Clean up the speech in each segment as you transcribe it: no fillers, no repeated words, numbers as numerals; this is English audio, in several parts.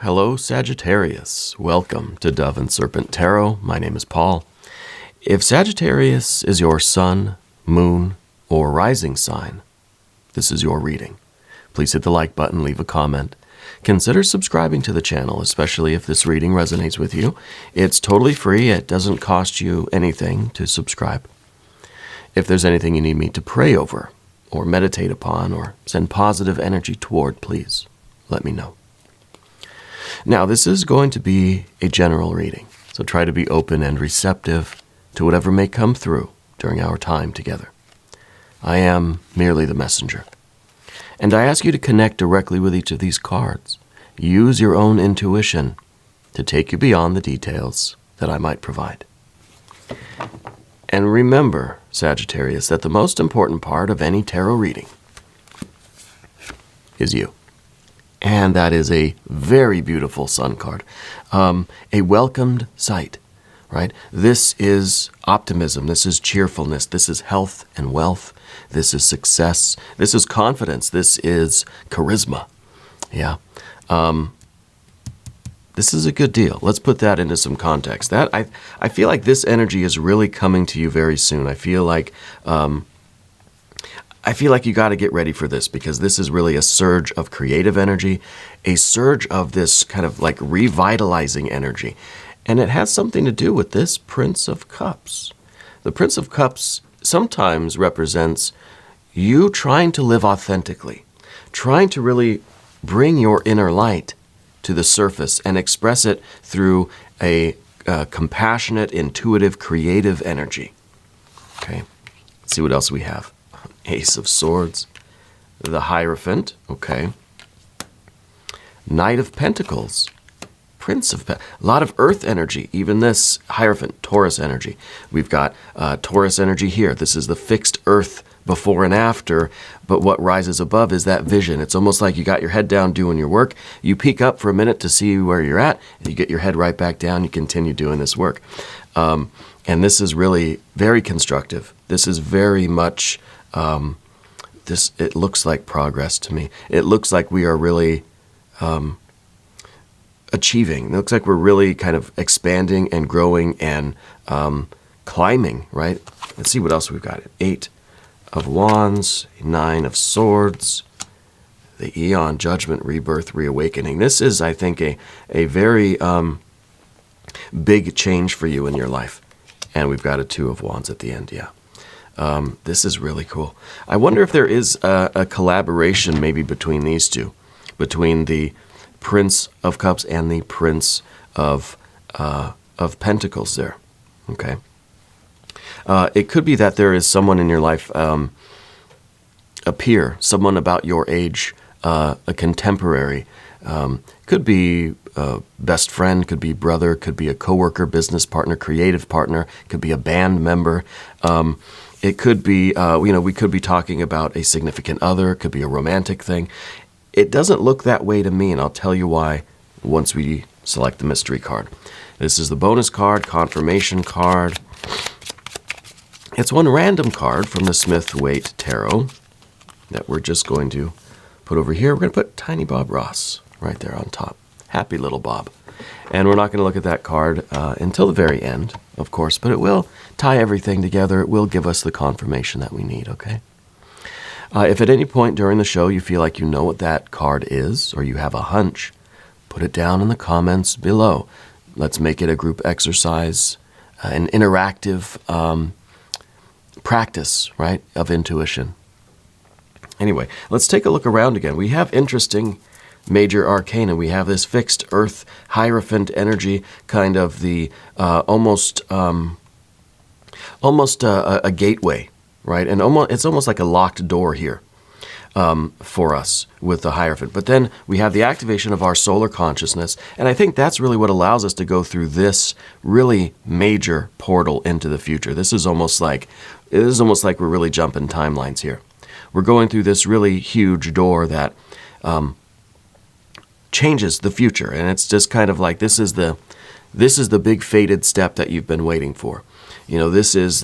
hello Sagittarius. Welcome to Dove and Serpent Tarot. My name is Paul. If Sagittarius is your sun, moon, or rising sign, this is your reading. Please hit the like button, leave a comment. Consider subscribing to the channel, especially if this reading resonates with you. It's totally free. It doesn't cost you anything to subscribe. If there's anything you need me to pray over, or meditate upon, or send positive energy toward, please let me know. Now, this is going to be a general reading, so try to be open and receptive to whatever may come through during our time together. I am merely the messenger, and I ask you to connect directly with each of these cards. Use your own intuition to take you beyond the details that I might provide. And remember, Sagittarius, that the most important part of any tarot reading is you. And that is a very beautiful sun card. A welcomed sight, right? This is optimism. This is cheerfulness. This is health and wealth. This is success. This is confidence. This is charisma. Yeah. This is a good deal. Let's put that into some context. I feel like this energy is really coming to you very soon. I feel like you got to get ready for this, because this is really a surge of creative energy, a surge of this kind of like revitalizing energy. And it has something to do with this Prince of Cups. The Prince of Cups sometimes represents you trying to live authentically, trying to really bring your inner light to the surface and express it through a compassionate, intuitive, creative energy. Okay, let's see what else we have. Ace of Swords, the Hierophant, okay. Knight of Pentacles, Prince of Pentacles, a lot of earth energy, even this Hierophant, Taurus energy. We've got Taurus energy here. This is the fixed earth before and after, but what rises above is that vision. It's almost like you got your head down doing your work. You peek up for a minute to see where you're at, and you get your head right back down, you continue doing this work. And this is really very constructive. This is very much, it looks like progress to me. It looks like we are really achieving. It looks like we're really kind of expanding and growing and climbing, right? Let's see what else we've got. 8 of Wands, 9 of Swords, the Eon, Judgment, Rebirth, Reawakening. This is, I think, a very big change for you in your life. And we've got a 2 of Wands at the end, yeah. This is really cool. I wonder if there is a collaboration maybe between these two, between the Prince of Cups and the Prince of Pentacles there, okay? It could be that there is someone in your life, a peer, someone about your age, a contemporary, could be a best friend, could be brother, could be a coworker, business partner, creative partner, could be a band member. It could be, we could be talking about a significant other, could be a romantic thing. It doesn't look that way to me, and I'll tell you why once we select the mystery card. This is the bonus card, confirmation card. It's one random card from the Smith-Waite Tarot that we're just going to put over here. We're going to put Tiny Bob Ross right there on top. Happy little Bob. And we're not going to look at that card until the very end, of course, but it will tie everything together. It will give us the confirmation that we need, okay? If at any point during the show you feel like you know what that card is, or you have a hunch, put it down in the comments below. Let's make it a group exercise, an interactive practice, right, of intuition. Anyway, let's take a look around again. We have interesting major arcana. We have this fixed earth Hierophant energy, kind of the almost a gateway, right? And it's almost like a locked door here for us with the Hierophant. But then we have the activation of our solar consciousness, and I think that's really what allows us to go through this really major portal into the future. This is almost like we're really jumping timelines here. We're going through this really huge door that changes the future, and it's just kind of like this is the big fated step that you've been waiting for. You know, this is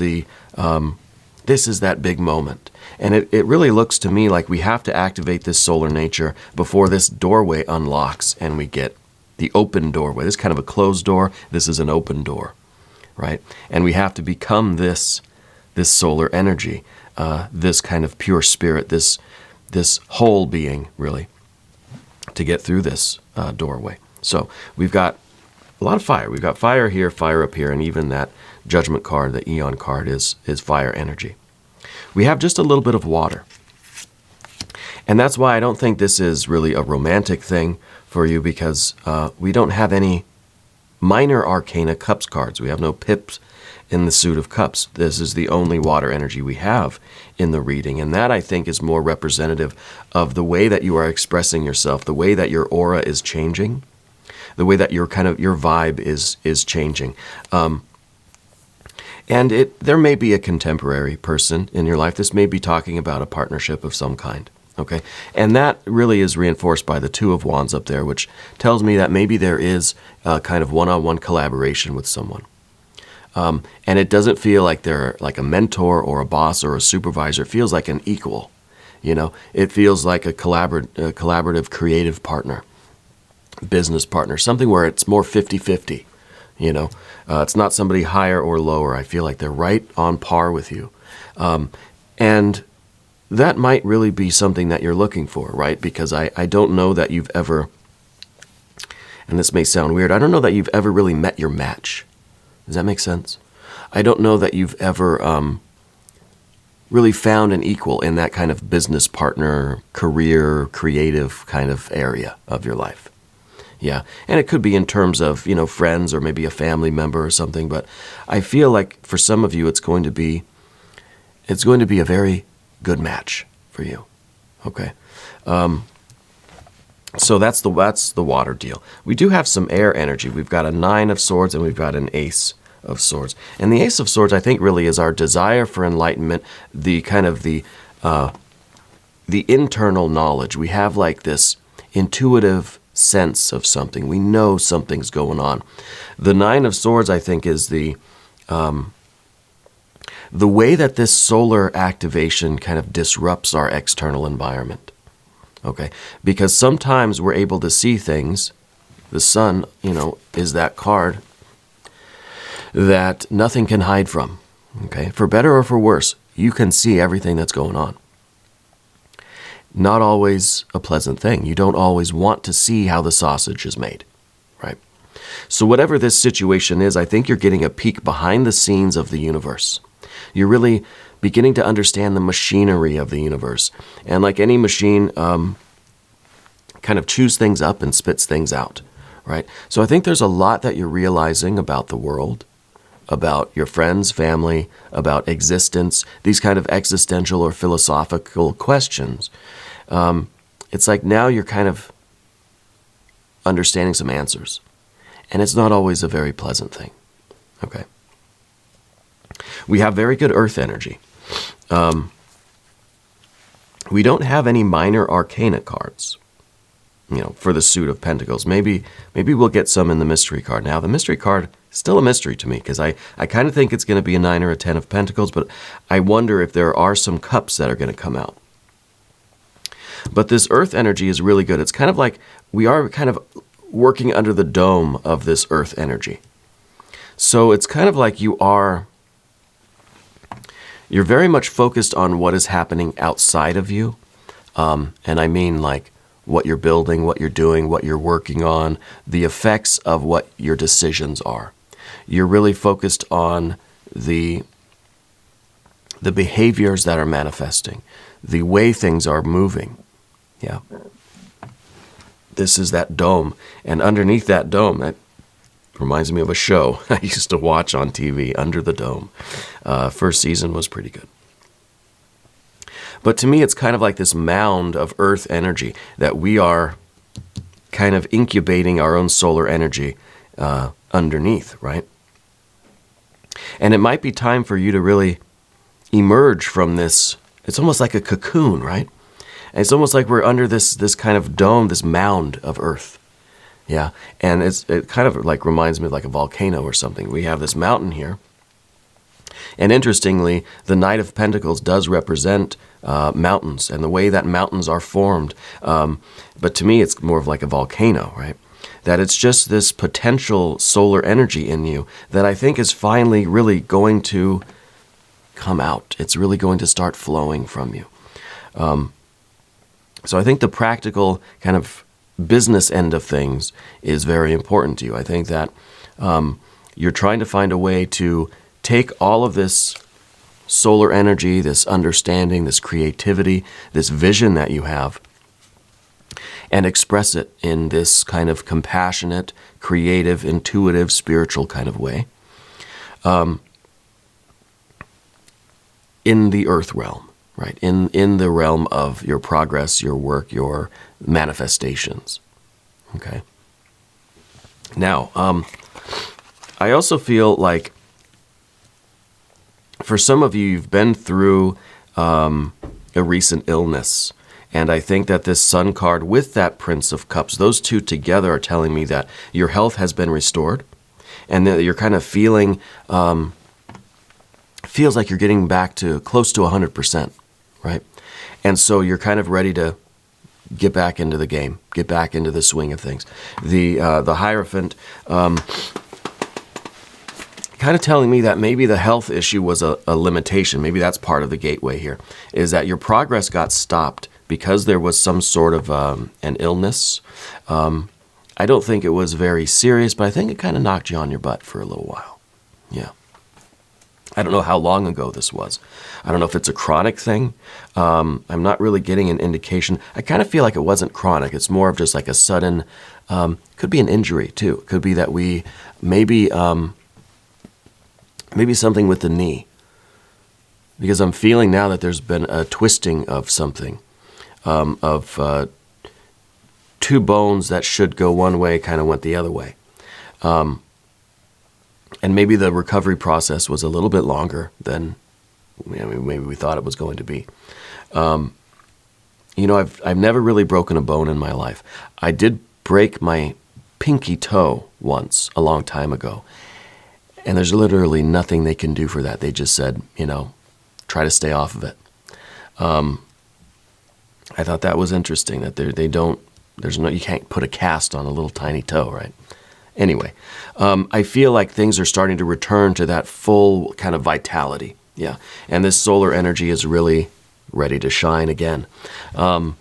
that big moment. And it really looks to me like we have to activate this solar nature before this doorway unlocks and we get the open doorway. This is kind of a closed door. This is an open door, right? And we have to become this solar energy, this kind of pure spirit, this whole being, really, to get through this doorway. So we've got a lot of fire. We've got fire here, fire up here, and even that judgment card, the Eon card, is fire energy. We have just a little bit of water. And that's why I don't think this is really a romantic thing for you, because we don't have any minor arcana cups cards. We have no pips in the suit of cups. This is the only water energy we have in the reading. And that, I think, is more representative of the way that you are expressing yourself, the way that your aura is changing, the way that your vibe is changing. And there may be a contemporary person in your life. This may be talking about a partnership of some kind. Okay, and that really is reinforced by the Two of Wands up there, which tells me that maybe there is a kind of one-on-one collaboration with someone. And it doesn't feel like they're like a mentor or a boss or a supervisor. It feels like an equal. It feels like a collaborative, creative partner, business partner, something where it's more 50-50. It's not somebody higher or lower. I feel like they're right on par with you. And that might really be something that you're looking for, right? Because I don't know that you've ever, and this may sound weird, I don't know that you've ever really met your match. Does that make sense? I don't know that you've ever really found an equal in that kind of business partner, career, creative kind of area of your life. Yeah, and it could be in terms of, friends or maybe a family member or something, but I feel like for some of you it's going to be a very good match for you. Okay. So that's the water deal. We do have some air energy. We've got a 9 of Swords and we've got an Ace of Swords. And the Ace of Swords, I think, really is our desire for enlightenment, the kind of the internal knowledge. We have like this intuitive sense of something. We know something's going on. The 9 of Swords, I think, is the way that this solar activation kind of disrupts our external environment. Okay? Because sometimes we're able to see things. The sun, is that card that nothing can hide from. Okay? For better or for worse, you can see everything that's going on. Not always a pleasant thing. You don't always want to see how the sausage is made, right? So whatever this situation is, I think you're getting a peek behind the scenes of the universe. You're really beginning to understand the machinery of the universe. And like any machine, kind of chews things up and spits things out, right? So I think there's a lot that you're realizing about the world, about your friends, family, about existence, these kind of existential or philosophical questions. It's like now you're kind of understanding some answers. And it's not always a very pleasant thing. Okay. We have very good earth energy. We don't have any minor arcana cards, for the suit of pentacles. Maybe we'll get some in the mystery card. Now, the mystery card is still a mystery to me, because I kind of think it's going to be a 9 or a 10 of pentacles, but I wonder if there are some cups that are going to come out. But this earth energy is really good. It's kind of like we are kind of working under the dome of this earth energy. So it's kind of like you're very much focused on what is happening outside of you. And I mean like what you're building, what you're doing, what you're working on, the effects of what your decisions are. You're really focused on the behaviors that are manifesting, the way things are moving. Yeah. This is that dome. And underneath that dome, that reminds me of a show I used to watch on TV, Under the Dome. First season was pretty good. But to me, it's kind of like this mound of earth energy that we are kind of incubating our own solar energy underneath, right? And it might be time for you to really emerge from this. It's almost like a cocoon, right? And it's almost like we're under this kind of dome, this mound of earth. Yeah, and it kind of like reminds me of like a volcano or something. We have this mountain here. And interestingly, the Knight of Pentacles does represent mountains and the way that mountains are formed. But to me, it's more of like a volcano, right? that it's just this potential solar energy in you that I think is finally really going to come out. It's really going to start flowing from you. So I think the practical kind of business end of things is very important to you. I think that you're trying to find a way to take all of this solar energy, this understanding, this creativity, this vision that you have, and express it in this kind of compassionate, creative, intuitive, spiritual kind of way in the earth realm, right? In the realm of your progress, your work, your manifestations, okay? Now, I also feel like for some of you, you've been through a recent illness. And I think that this Sun card with that Prince of Cups, those two together are telling me that your health has been restored and that you're kind of feeling, feels like you're getting back to close to 100%, right? And so you're kind of ready to get back into the game, get back into the swing of things. The Hierophant, kind of telling me that maybe the health issue was a limitation. Maybe that's part of the gateway here, is that your progress got stopped because there was some sort of an illness. I don't think it was very serious, but I think it kind of knocked you on your butt for a little while. Yeah. I don't know how long ago this was. I don't know if it's a chronic thing. I'm not really getting an indication. I kind of feel like it wasn't chronic. It's more of just like a sudden, could be an injury too. Could be that we, maybe something with the knee. Because I'm feeling now that there's been a twisting of something. Of two bones that should go one way kind of went the other way. And maybe the recovery process was a little bit longer than maybe we thought it was going to be. I've never really broken a bone in my life. I did break my pinky toe once a long time ago. And there's literally nothing they can do for that. They just said, try to stay off of it. I thought that was interesting that you can't put a cast on a little tiny toe, right? Anyway, I feel like things are starting to return to that full kind of vitality. Yeah. And this solar energy is really ready to shine again. And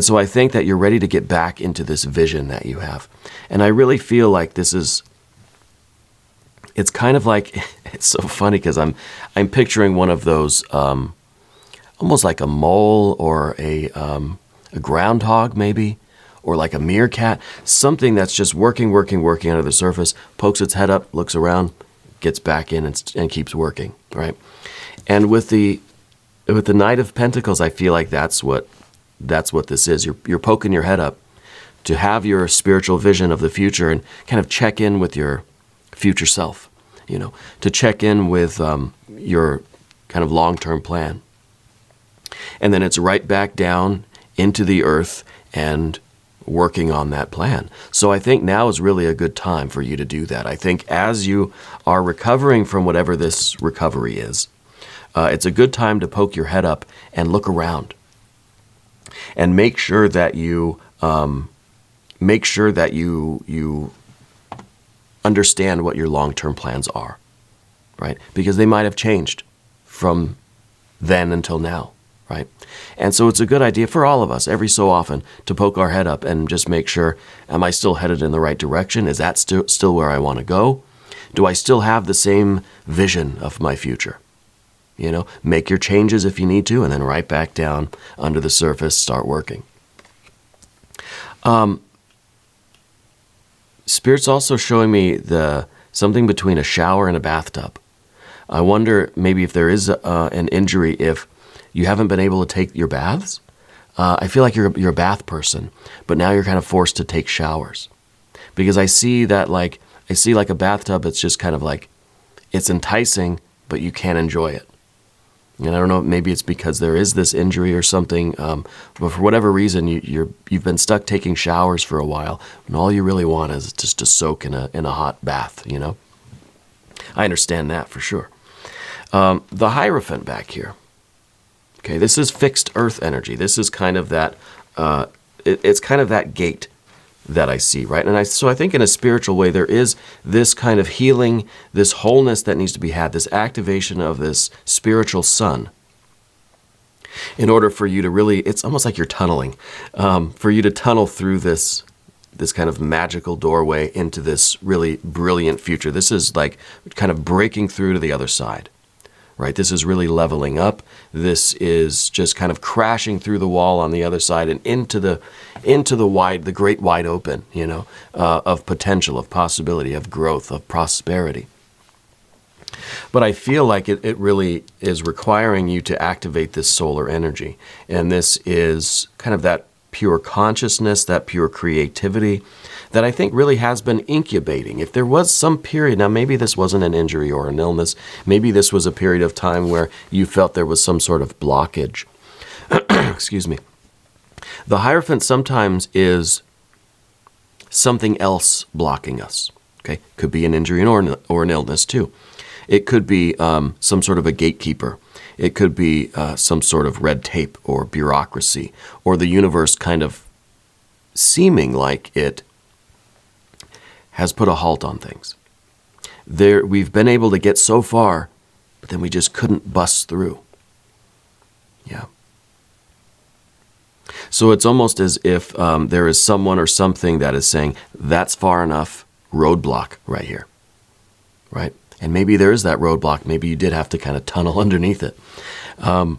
so I think that you're ready to get back into this vision that you have. And I really feel like it's kind of like, it's so funny because I'm picturing one of those, almost like a mole or a groundhog maybe, or like a meerkat, something that's just working under the surface, pokes its head up, looks around, gets back in and keeps working, right? And with the Knight of Pentacles, I feel like that's what this is. You're poking your head up to have your spiritual vision of the future and kind of check in with your future self, to check in with your kind of long-term plan. And then it's right back down into the earth and working on that plan. So I think now is really a good time for you to do that. I think as you are recovering from whatever this recovery is, it's a good time to poke your head up and look around and make sure that you understand what your long-term plans are, right? Because they might have changed from then until now. Right? And so it's a good idea for all of us every so often to poke our head up and just make sure, am I still headed in the right direction? Is that still where I want to go? Do I still have the same vision of my future? Make your changes if you need to, and then right back down under the surface, start working. Spirit's also showing me something between a shower and a bathtub. I wonder maybe if there is an injury if you haven't been able to take your baths. I feel like you're a bath person, but now you're kind of forced to take showers. Because I see that like a bathtub, it's just kind of like, it's enticing, but you can't enjoy it. And I don't know, maybe it's because there is this injury or something, but for whatever reason, you've been stuck taking showers for a while, and all you really want is just to soak in a hot bath, I understand that for sure. The Hierophant back here. Okay, this is fixed earth energy. This is kind of that, it's kind of that gate that I see, right? And so I think in a spiritual way, there is this kind of healing, this wholeness that needs to be had, this activation of this spiritual sun in order for you to really, it's almost like you're tunneling, for you to tunnel through this kind of magical doorway into this really brilliant future. This is like kind of breaking through to the other side, right? This is really leveling up. This is just kind of crashing through the wall on the other side and into the great wide open, of potential, of possibility, of growth, of prosperity. But I feel like it really is requiring you to activate this solar energy. And this is kind of that pure consciousness, that pure creativity that I think really has been incubating. If there was some period, now maybe this wasn't an injury or an illness, maybe this was a period of time where you felt there was some sort of blockage. Excuse me. The Hierophant sometimes is something else blocking us. Okay, could be an injury or an illness too. It could be some sort of a gatekeeper. It could be some sort of red tape or bureaucracy, or the universe kind of seeming like it has put a halt on things. We've been able to get so far, but then we just couldn't bust through. Yeah. So it's almost as if there is someone or something that is saying, that's far enough, roadblock right here, right? And maybe there is that roadblock. Maybe you did have to kind of tunnel underneath it. And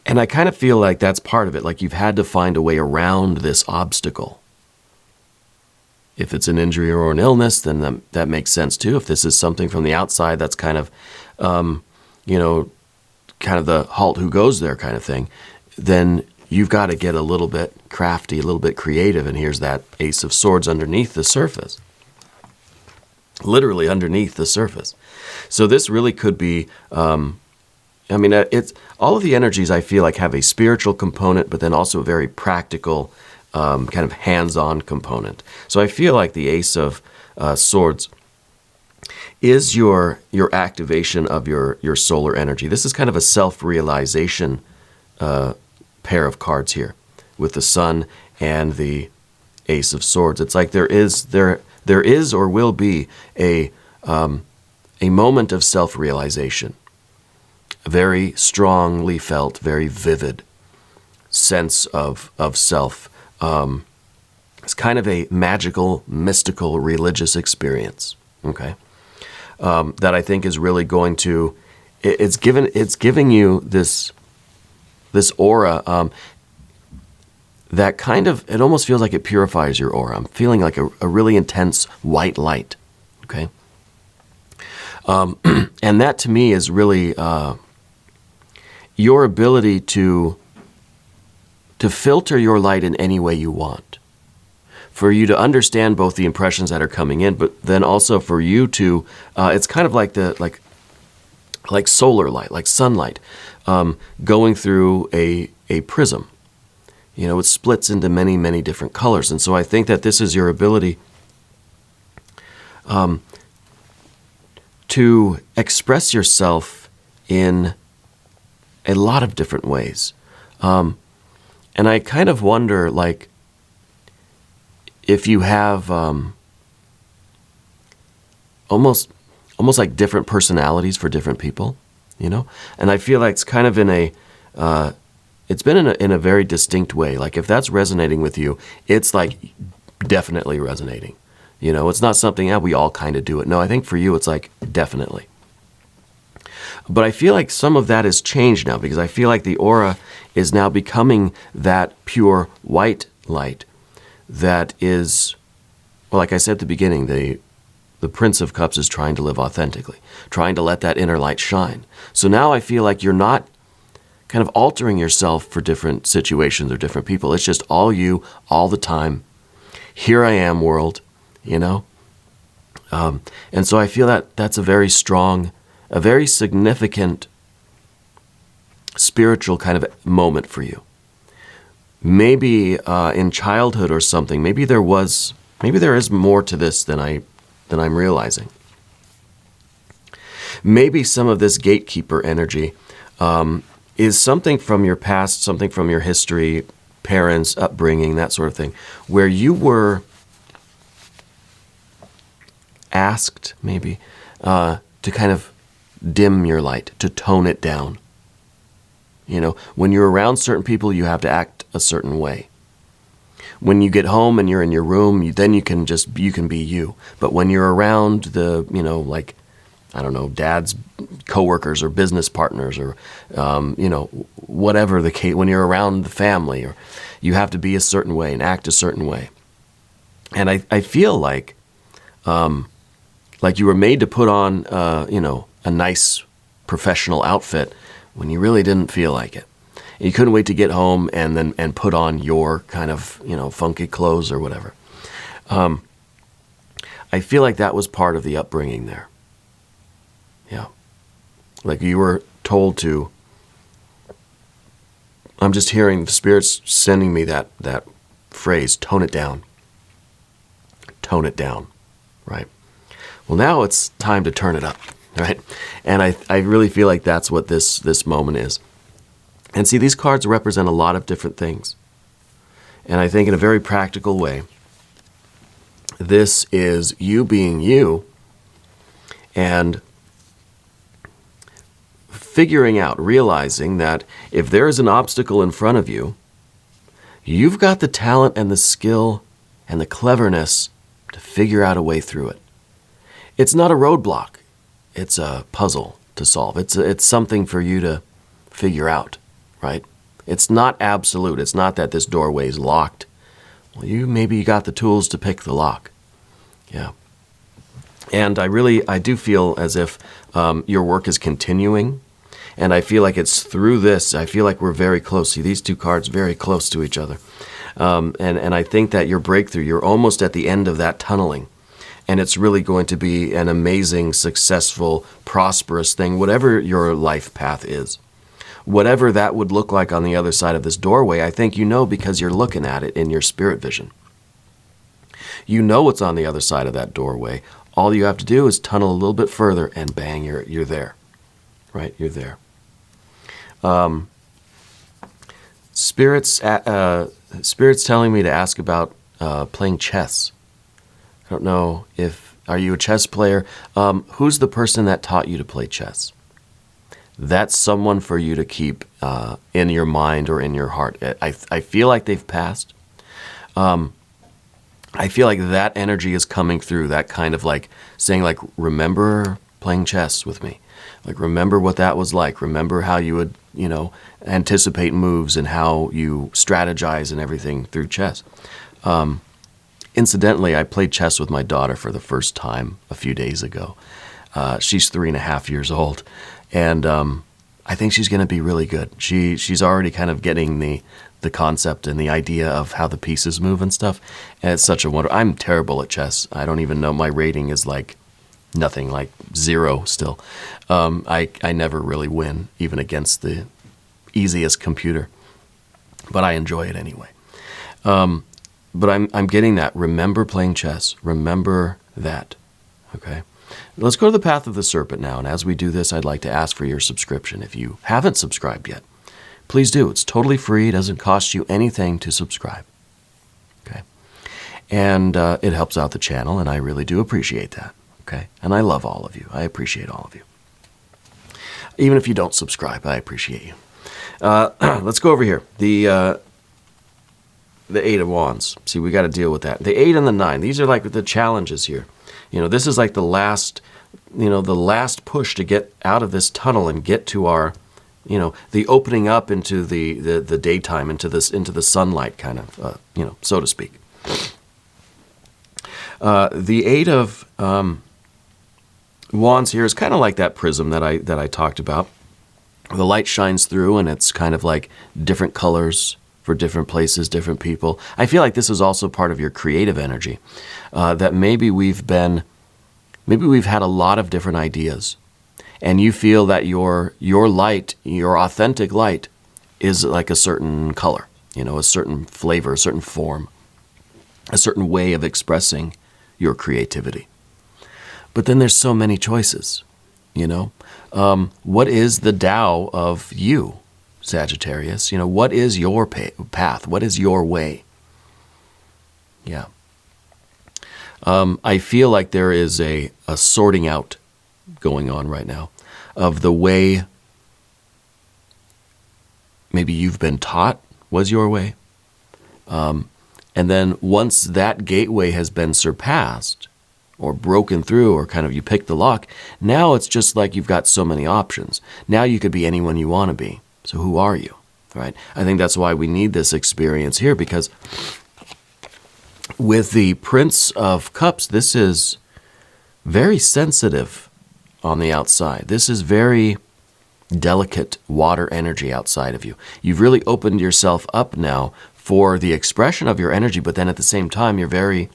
I kind of feel like that's part of it. Like you've had to find a way around this obstacle. If it's an injury or an illness, then that makes sense too. If this is something from the outside, that's kind of, kind of the halt who goes there kind of thing, then you've got to get a little bit crafty, a little bit creative. And here's that Ace of Swords underneath the surface. Literally underneath the surface. So this really could be, it's all of the energies I feel like have a spiritual component, but then also a very practical, kind of hands-on component. So I feel like the Ace of Swords is your activation of your solar energy. This is kind of a self-realization pair of cards here with the Sun and the Ace of Swords. It's like there is or will be a moment of self-realization, a very strongly felt, very vivid sense of self. It's kind of a magical, mystical, religious experience. Okay, that I think is really going to. It's giving you this aura. That kind of, it almost feels like it purifies your aura. I'm feeling like a really intense white light, okay? And that to me is really your ability to filter your light in any way you want. For you to understand both the impressions that are coming in, but then also for you to, it's kind of like like solar light, like sunlight, going through a prism. It splits into many, many different colors. And so I think that this is your ability to express yourself in a lot of different ways. And I kind of wonder, like, if you have almost like different personalities for different people, And I feel like it's kind of in it's been in a very distinct way. Like if that's resonating with you, it's like definitely resonating. It's not something, we all kind of do it. No, I think for you, it's like definitely. But I feel like some of that has changed now because I feel like the aura is now becoming that pure white light that is, well, like I said at the beginning, the Prince of Cups is trying to live authentically, trying to let that inner light shine. So now I feel like you're not kind of altering yourself for different situations or different people. It's just all you, all the time. Here I am, world, And so I feel that that's a very strong, a very significant spiritual kind of moment for you. Maybe in childhood or something, maybe there is more to this than I'm realizing. Maybe some of this gatekeeper energy is something from your past, something from your history, parents, upbringing, that sort of thing, where you were asked maybe to kind of dim your light, to tone it down. You know, when you're around certain people, you have to act a certain way. When you get home and you're in your room, then you can be you. But when you're around the, you know, like, I don't know, dad's coworkers or business partners or, you know, whatever the case, when you're around the family, or you have to be a certain way and act a certain way. And I feel like you were made to put on, you know, a nice professional outfit when you really didn't feel like it. And you couldn't wait to get home and put on your kind of, you know, funky clothes or whatever. I feel like that was part of the upbringing there. Yeah. Like you were told to, I'm just hearing the Spirit's sending me that phrase, tone it down. Tone it down, right? Well, now it's time to turn it up, right? And I really feel like that's what this moment is. And see, these cards represent a lot of different things. And I think in a very practical way, this is you being you and figuring out, realizing that if there is an obstacle in front of you, you've got the talent and the skill and the cleverness to figure out a way through it. It's not a roadblock. It's a puzzle to solve. It's something for you to figure out, right? It's not absolute. It's not that this doorway is locked. Well, maybe you got the tools to pick the lock. Yeah. And I do feel as if your work is continuing. And I feel like it's through this. I feel like we're very close. See, these two cards very close to each other. And I think that your breakthrough, you're almost at the end of that tunneling. And it's really going to be an amazing, successful, prosperous thing, whatever your life path is. Whatever that would look like on the other side of this doorway, I think you know because you're looking at it in your spirit vision. You know what's on the other side of that doorway. All you have to do is tunnel a little bit further and bang, you're there. Right? You're there. Spirit's telling me to ask about playing chess. I don't know are you a chess player? Who's the person that taught you to play chess? That's someone for you to keep in your mind or in your heart. I feel like they've passed. I feel like that energy is coming through, that kind of like saying like, remember playing chess with me. Like, remember what that was like. Remember how you would, you know, anticipate moves and how you strategize and everything through chess. Incidentally, I played chess with my daughter for the first time a few days ago. She's 3.5 years old, and I think she's going to be really good. She's already kind of getting the concept and the idea of how the pieces move and stuff. And it's such a wonder. I'm terrible at chess. I don't even know. My rating is like nothing, like 0 still. I never really win, even against the easiest computer. But I enjoy it anyway. But I'm getting that. Remember playing chess. Remember that. Okay? Let's go to the path of the serpent now. And as we do this, I'd like to ask for your subscription. If you haven't subscribed yet, please do. It's totally free. It doesn't cost you anything to subscribe. Okay? And it helps out the channel, and I really do appreciate that. Okay? And I love all of you. I appreciate all of you. Even if you don't subscribe, I appreciate you. Let's go over here. The 8 of Wands. See, we got to deal with that. The 8 and the 9. These are like the challenges here. You know, this is like the last push to get out of this tunnel and get to our, you know, the opening up into the daytime, into the sunlight kind of, you know, so to speak. The 8 of Wands here is kind of like that prism that I talked about. The light shines through, and it's kind of like different colors for different places, different people. I feel like this is also part of your creative energy, that maybe we've had a lot of different ideas, and you feel that your light, your authentic light, is like a certain color, you know, a certain flavor, a certain form, a certain way of expressing your creativity. But then there's so many choices, you know. What is the Tao of you? Sagittarius. You know, what is your path? What is your way? Yeah. I feel like there is a sorting out going on right now of the way maybe you've been taught was your way. And then once that gateway has been surpassed or broken through, or kind of you pick the lock, now it's just like you've got so many options. Now you could be anyone you want to be. So who are you, right? I think that's why we need this experience here, because with the Prince of Cups, this is very sensitive on the outside. This is very delicate water energy outside of you. You've really opened yourself up now for the expression of your energy, but then at the same time, you're very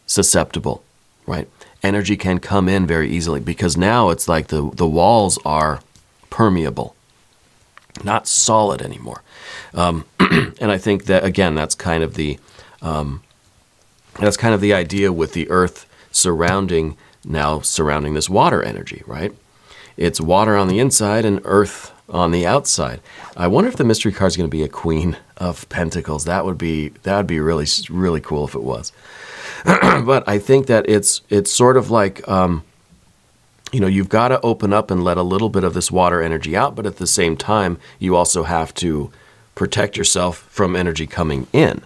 susceptible, right? Energy can come in very easily because now it's like the walls are permeable, not solid anymore. And I think that, again, that's kind of the idea with the earth surrounding this water energy, right? It's water on the inside and earth on the outside. I wonder if the mystery card is going to be a Queen of Pentacles. That would be really, really cool if it was. But I think that it's sort of like, you've got to open up and let a little bit of this water energy out, but at the same time, you also have to protect yourself from energy coming in.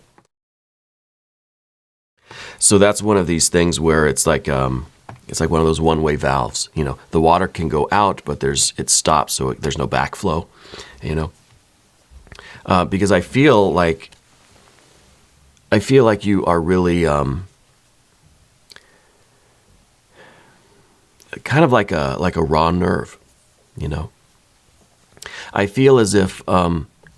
So that's one of these things where it's like one of those one-way valves. The water can go out, but it stops, so there's no backflow. Because I feel like you are really kind of like a raw nerve. I feel as if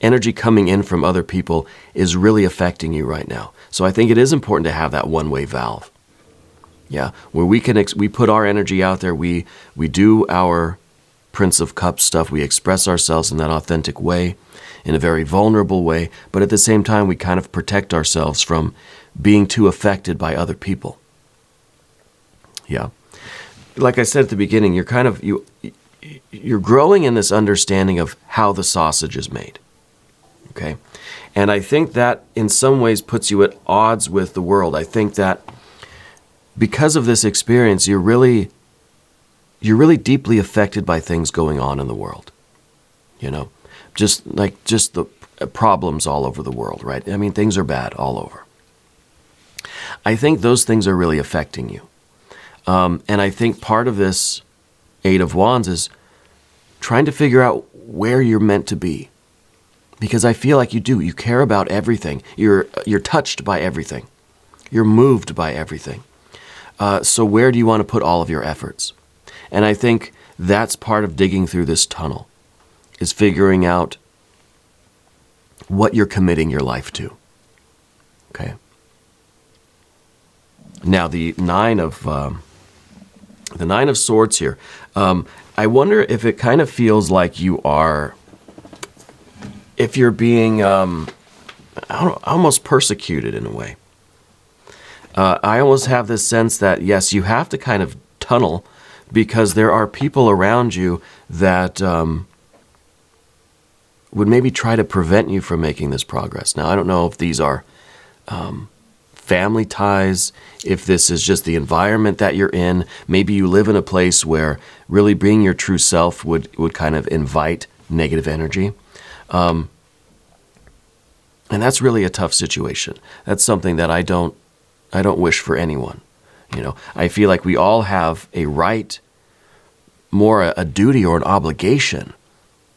energy coming in from other people is really affecting you right now. So I think it is important to have that one-way valve. Yeah, where we put our energy out there, we do our Prince of Cups stuff, we express ourselves in that authentic way, in a very vulnerable way, but at the same time, we kind of protect ourselves from being too affected by other people. Yeah. Like I said at the beginning, you're growing in this understanding of how the sausage is made. Okay? And I think that in some ways puts you at odds with the world. I think that because of this experience, you're really deeply affected by things going on in the world. Just the problems all over the world, right? I mean, things are bad all over. I think those things are really affecting you. And I think part of this Eight of Wands is trying to figure out where you're meant to be. Because I feel like you do. You care about everything. You're touched by everything. You're moved by everything. So where do you want to put all of your efforts? And I think that's part of digging through this tunnel, is figuring out what you're committing your life to. Okay. Now the Nine of Swords here. I wonder if it kind of feels like if you're being almost persecuted in a way. I almost have this sense that, yes, you have to kind of tunnel because there are people around you that would maybe try to prevent you from making this progress. Now, I don't know if these are family ties, if this is just the environment that you're in. Maybe you live in a place where really being your true self would kind of invite negative energy. And that's really a tough situation. That's something that I don't wish for anyone. I feel like we all have a right, more a duty or an obligation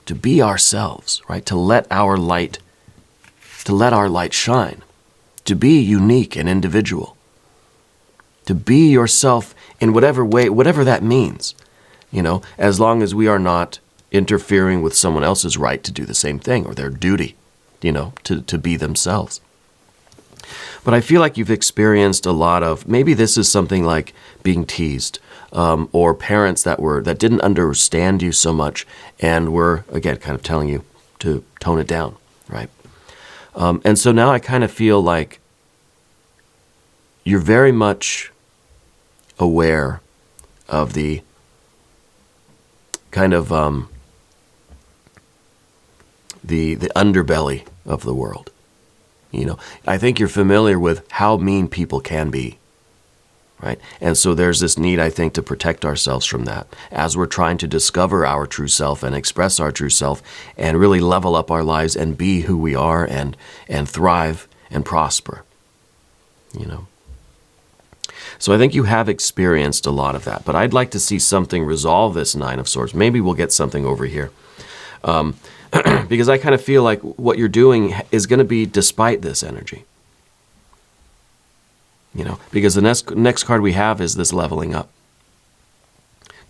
to be ourselves, right? To let our light shine, to be unique and individual, to be yourself in whatever way, whatever that means, as long as we are not interfering with someone else's right to do the same thing or their duty, to be themselves. But I feel like you've experienced a lot of, maybe this is something like being teased, or parents that didn't understand you so much and were, again, kind of telling you to tone it down, right? And so now I kind of feel like you're very much aware of the kind of the underbelly of the world. You know, I think you're familiar with how mean people can be, right? And so there's this need, I think, to protect ourselves from that as we're trying to discover our true self and express our true self and really level up our lives and be who we are and thrive and prosper, you know. So I think you have experienced a lot of that, but I'd like to see something resolve this Nine of Swords. Maybe we'll get something over here. Because I kind of feel like what you're doing is going to be despite this energy. You know, because the next card we have is this leveling up.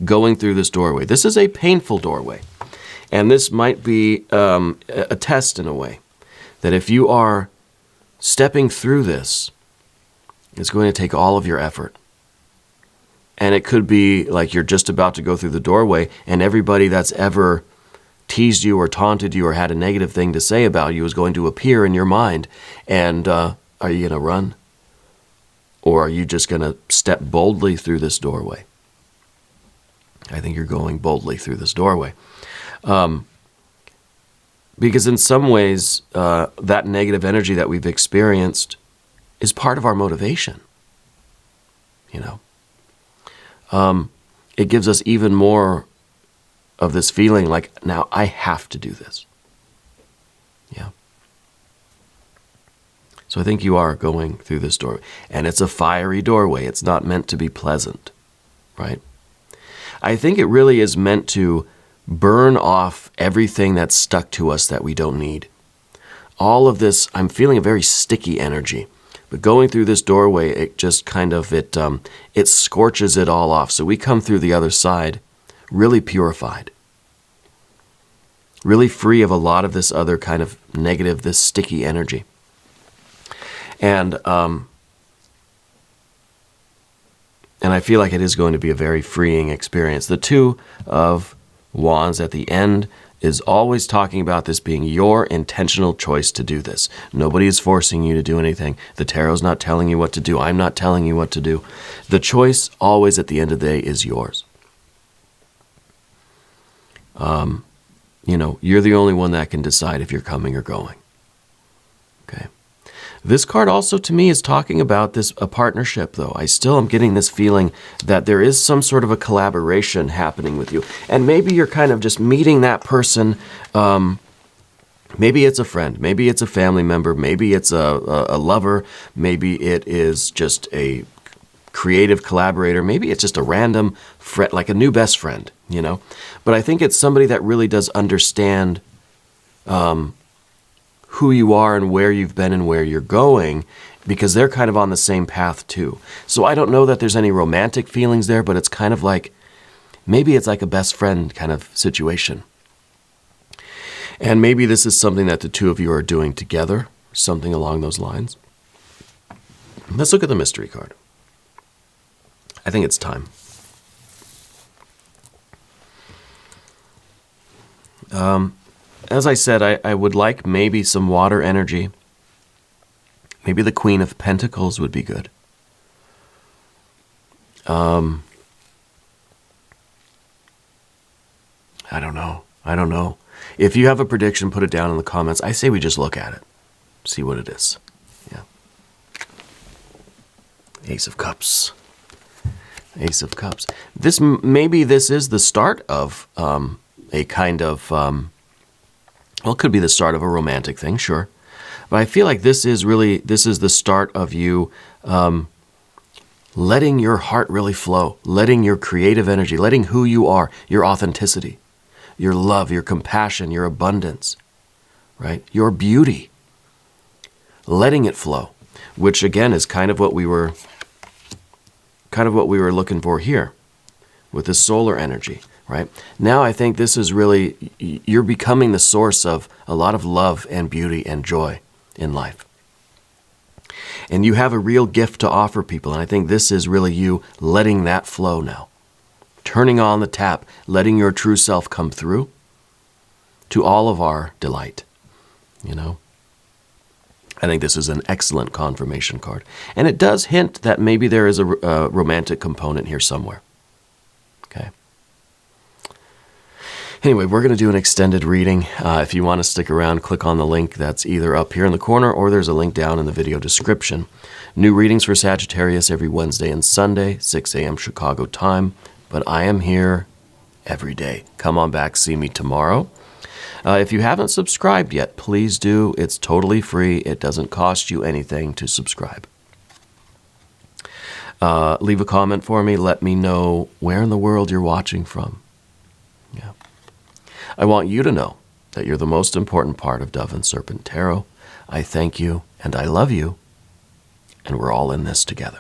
Going through this doorway. This is a painful doorway. And this might be a test in a way. That if you are stepping through this, it's going to take all of your effort. And it could be like you're just about to go through the doorway and everybody that's ever teased you or taunted you or had a negative thing to say about you is going to appear in your mind. And are you going to run? Or are you just going to step boldly through this doorway? I think you're going boldly through this doorway. Because in some ways, that negative energy that we've experienced is part of our motivation. You know? It gives us even more of this feeling like, now I have to do this. Yeah. So I think you are going through this doorway. And it's a fiery doorway. It's not meant to be pleasant, right? I think it really is meant to burn off everything that's stuck to us that we don't need. All of this, I'm feeling a very sticky energy. But going through this doorway, it just kind of, it scorches it all off. So we come through the other side really purified. Really free of a lot of this other kind of negative, this sticky energy. And I feel like it is going to be a very freeing experience. The Two of Wands at the end is always talking about this being your intentional choice to do this. Nobody is forcing you to do anything. The tarot's not telling you what to do. I'm not telling you what to do. The choice always at the end of the day is yours. You know, you're the only one that can decide if you're coming or going. Okay. This card also to me is talking about a partnership though. I still am getting this feeling that there is some sort of a collaboration happening with you. And maybe you're kind of just meeting that person. Maybe it's a friend. Maybe it's a family member. Maybe it's a lover. Maybe it is just a creative collaborator. Maybe it's just a random friend, like a new best friend, you know. But I think it's somebody that really does understand who you are and where you've been and where you're going, because they're kind of on the same path too. So I don't know that there's any romantic feelings there, but it's kind of like, maybe it's like a best friend kind of situation. And maybe this is something that the two of you are doing together, something along those lines. Let's look at the mystery card. I think it's time. As I said, I would like maybe some water energy. Maybe the Queen of Pentacles would be good. I don't know. If you have a prediction, put it down in the comments. I say we just look at it. See what it is. Yeah. Ace of Cups. Ace of Cups. Maybe this is the start of a kind of... well, it could be the start of a romantic thing, sure. But I feel like this is the start of you letting your heart really flow, letting your creative energy, letting who you are, your authenticity, your love, your compassion, your abundance, right? Your beauty, letting it flow, which again is kind of what we were looking for here with the solar energy. Right? Now I think this is really, you're becoming the source of a lot of love and beauty and joy in life. And you have a real gift to offer people. And I think this is really you letting that flow now. Turning on the tap, letting your true self come through to all of our delight. You know? I think this is an excellent confirmation card. And it does hint that maybe there is a romantic component here somewhere. Okay? Anyway, we're going to do an extended reading. If you want to stick around, click on the link that's either up here in the corner or there's a link down in the video description. New readings for Sagittarius every Wednesday and Sunday, 6 a.m. Chicago time. But I am here every day. Come on back, see me tomorrow. If you haven't subscribed yet, please do. It's totally free. It doesn't cost you anything to subscribe. Leave a comment for me. Let me know where in the world you're watching from. Yeah. I want you to know that you're the most important part of Dove and Serpent Tarot. I thank you and I love you, and we're all in this together.